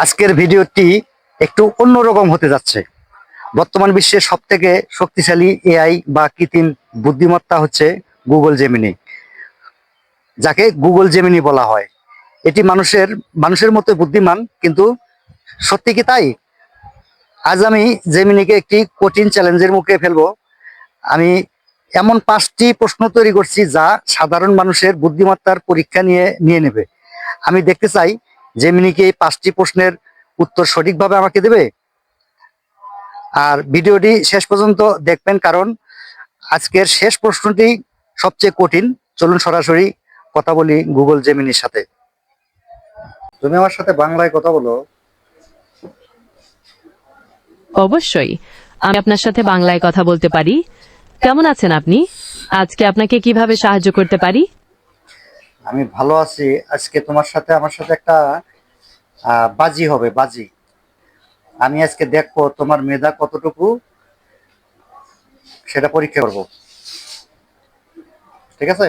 আজকের ভিডিওটি একটু অন্যরকম হতে যাচ্ছে। বর্তমান বিশ্বের সব থেকে শক্তিশালী এআই বা কৃত্রিম বুদ্ধিমত্তা হচ্ছে গুগল জেমিনি, যাকে গুগল জেমিনি বলা হয়। এটি মানুষের মতো বুদ্ধিমান, কিন্তু সত্যি কি তাই? আজ আমি জেমিনিকে একটি কঠিন চ্যালেঞ্জের মুখে ফেলবো। আমি এমন 5টি প্রশ্ন তৈরি করছি যা সাধারণ মানুষের বুদ্ধিমত্তার পরীক্ষা নিয়ে নেবে। আমি দেখতে চাই জেমিনিকে এই 5টি প্রশ্নের উত্তর সঠিকভাবে আমাকে দেবে। আর ভিডিওটি শেষ পর্যন্ত দেখবেন, কারণ আজকের শেষ প্রশ্নটি সবচেয়ে কঠিন। চলুন সরাসরি কথা বলি গুগল জেমিনির সাথে। তুমি আমার সাথে বাংলায় কথা বলো। অবশ্যই, আমি আপনার সাথে বাংলায় কথা বলতে পারি। কেমন আছেন আপনি? আজকে আপনাকে কিভাবে সাহায্য করতে পারি? আমি ভালো আছি। আজকে আমার সাথে একটা বাজি হবে, বাজি। আমি আজকে দেখবো তোমার মেধা কতটুকু, সেটা পরীক্ষা করব। ঠিক আছে?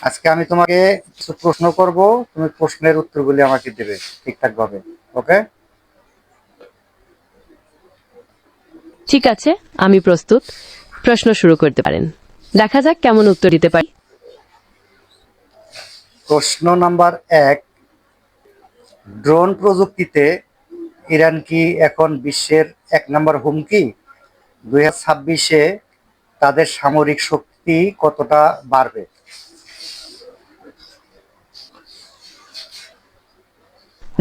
আজকে আমি তোমাকে কিছু প্রশ্ন করব, তুমি প্রশ্নের উত্তরগুলি আমাকে দেবে ঠিকঠাক ভাবে। ওকে? ঠিক আছে, আমি প্রস্তুত। প্রশ্ন শুরু করতে পারেন। দেখা যাক কেমন উত্তর দিতে পারি। প্রশ্ন নাম্বার 1, ড্রোন প্রযুক্তিতে ইরান কি এখন বিশ্বের 1 নম্বর হুমকি? 2026-এ তাদের সামরিক শক্তি কতটা বাড়বে?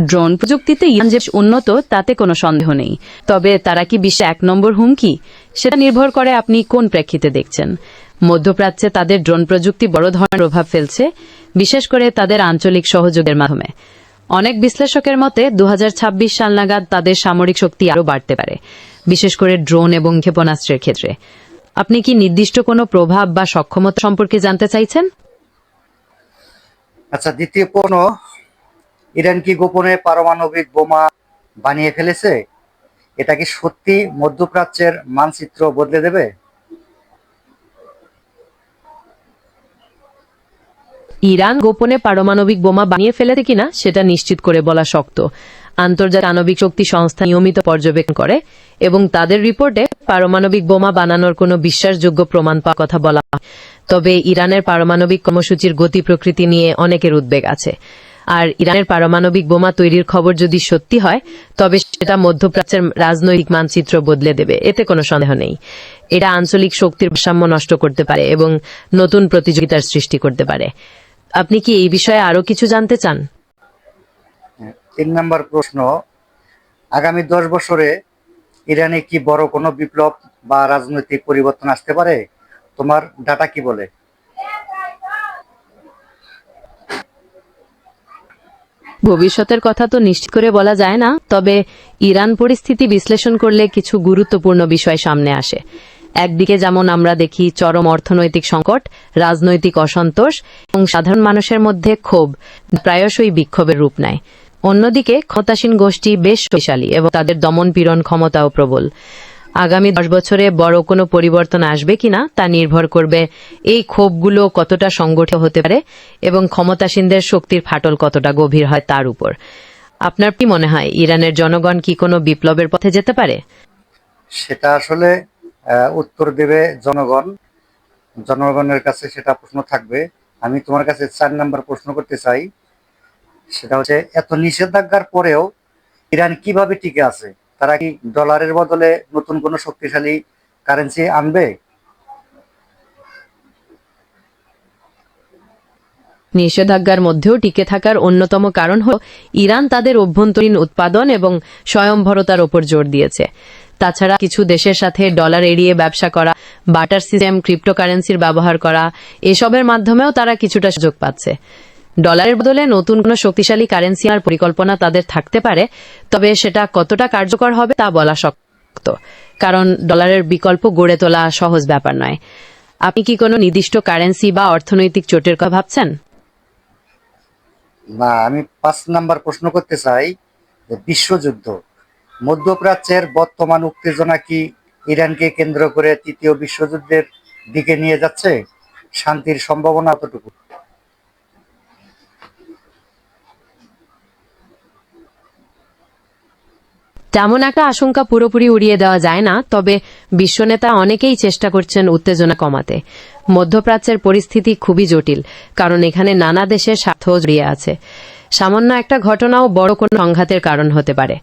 ড্রোন প্রযুক্তিতে ইরান যে উন্নত তাতে কোনো সন্দেহ নেই, তবে তারা কি বিশ্বে 1 নম্বর হুমকি সেটা নির্ভর করে আপনি কোন প্রেক্ষিতে দেখছেন। মধ্যপ্রাচ্যে তাদের ড্রোন প্রযুক্তি বড় ধরনের প্রভাব ফেলছে, বিশেষ করে তাদের আঞ্চলিক সহযোগের মাধ্যমে। অনেক বিশ্লেষকের মতে 2026 সাল নাগাদ তাদের সামরিক শক্তি আরও বাড়তে পারে, বিশেষ করে ড্রোন এবং ক্ষেপণাস্ত্রের ক্ষেত্রে। আপনি কি নির্দিষ্ট কোনো প্রভাব বা সক্ষমতা সম্পর্কে জানতে চাইছেন? আচ্ছা, দ্বিতীয় প্রশ্ন, ইরান কি গোপনে পারমাণবিক বোমা বানিয়ে ফেলেছে? এটা কি সত্যি মধ্যপ্রাচ্যের মানচিত্র বদলে দেবে? ইরান গোপনে পারমাণবিক বোমা বানিয়ে ফেলেছে কিনা সেটা নিশ্চিত করে বলা শক্ত। আন্তর্জাতিক আণবিক শক্তি সংস্থা নিয়মিত পর্যবেক্ষণ করে এবং তাদের রিপোর্টে পারমাণবিক বোমা বানানোর কোনো বিশ্বাসযোগ্য প্রমাণ পাওয়ার কথা বলা হয়। তবে ইরানের পারমাণবিক কর্মসূচির গতি প্রকৃতি নিয়ে অনেকের উদ্বেগ আছে। আর ইরানের পারমাণবিক বোমা তৈরির খবর যদি সত্যি হয়, তবে সেটা মধ্যপ্রাচ্যের রাজনৈতিক মানচিত্র বদলে দেবে, এতে কোনো সন্দেহ নেই। এটা আঞ্চলিক শক্তির ভারসাম্য নষ্ট করতে পারে এবং নতুন প্রতিযোগিতার সৃষ্টি করতে পারে। আপনি কি এই বিষয়ে আরো কিছু জানতে চান? 3 নম্বর প্রশ্ন, আগামী 10 বছরে ইরানে কি বড় কোনো বিপ্লব বা রাজনৈতিক পরিবর্তন আসতে পারে? তোমার ডাটা কি বলে? ভবিষ্যতের কথা তো নিশ্চিত করে বলা যায় না, তবে ইরান পরিস্থিতি বিশ্লেষণ করলে কিছু গুরুত্বপূর্ণ বিষয় সামনে আসে। একদিকে যেমন আমরা দেখি চরম অর্থনৈতিক সংকট, রাজনৈতিক অসন্তোষ এবং সাধারণ মানুষের মধ্যে ক্ষোভ প্রায়শই বিক্ষোভের রূপ নেয়। অন্যদিকে ক্ষমতাসীন গোষ্ঠী বেশ শক্তিশালী এবং তাদের দমন পীড়ন ক্ষমতাও প্রবল। আগামী 10 বছরে বড় কোনো পরিবর্তন আসবে কিনা তা নির্ভর করবে এই ক্ষোভগুলো কতটা সংগঠিত হতে পারে এবং ক্ষমতাসীনদের শক্তির ফাটল কতটা গভীর হয় তার উপর। আপনার কি মনে হয় ইরানের জনগণ কি কোনো বিপ্লবের পথে যেতে পারে? সেটা আসলে উত্তর দেবে জনগণ। জনগণের কাছে সেটা প্রশ্ন থাকবে। আমি তোমার কাছে 4 নম্বর প্রশ্ন করতে চাই। সেটা হচ্ছে, এত নিষেধাজ্ঞার পরেও ইরান কিভাবে টিকে আছে? তারা কি ডলারের বদলে নতুন কোনো শক্তিশালী কারেন্সি আনবে? নিষেধাজ্ঞার মধ্যেও টিকে থাকার অন্যতম কারণ হল ইরান তাদের অভ্যন্তরীণ উৎপাদন এবং স্বয়ংভরতার ওপর জোর দিয়েছে। তাছাড়া কিছু দেশের সাথে ডলার এড়িয়ে ব্যবসা করা, বার্টার সিস্টেম, ক্রিপ্টোকারেন্সির ব্যবহার করা, এসবের মাধ্যমেও তারা কিছুটা সুযোগ পাচ্ছে। ডলারের বদলে নতুন কোনো শক্তিশালী কারেন্সি আর পরিকল্পনা তাদের থাকতে পারে, তবে সেটা কতটা কার্যকর হবে তা বলা শক্ত, কারণ ডলারের বিকল্প গড়ে তোলা সহজ ব্যাপার নয়। আপনি কি কোনো নির্দিষ্ট কারেন্সি বা অর্থনৈতিক জোটের কথা ভাবছেন? না, আমি 5 নম্বর প্রশ্ন করতে চাই যে বিশ্বযুদ্ধ, মধ্যপ্রাচ্যের বর্তমান উত্তেজনা কি ইরানকে কেন্দ্র করে তৃতীয় বিশ্বযুদ্ধের দিকে নিয়ে যাচ্ছে, শান্তির সম্ভাবনা কতটুকু? তেমন একটা আশঙ্কা পুরোপুরি উড়িয়ে দেওয়া যায় না, তবে বিশ্বনেতা অনেকেই চেষ্টা করছেন উত্তেজনা কমাতে। মধ্যপ্রাচ্যের পরিস্থিতি খুবই জটিল, কারণ এখানে নানা দেশের স্বার্থ জড়িয়ে আছে। সামান্য একটা ঘটনাও বড় কোনো সংঘাতের কারণ হতে পারে।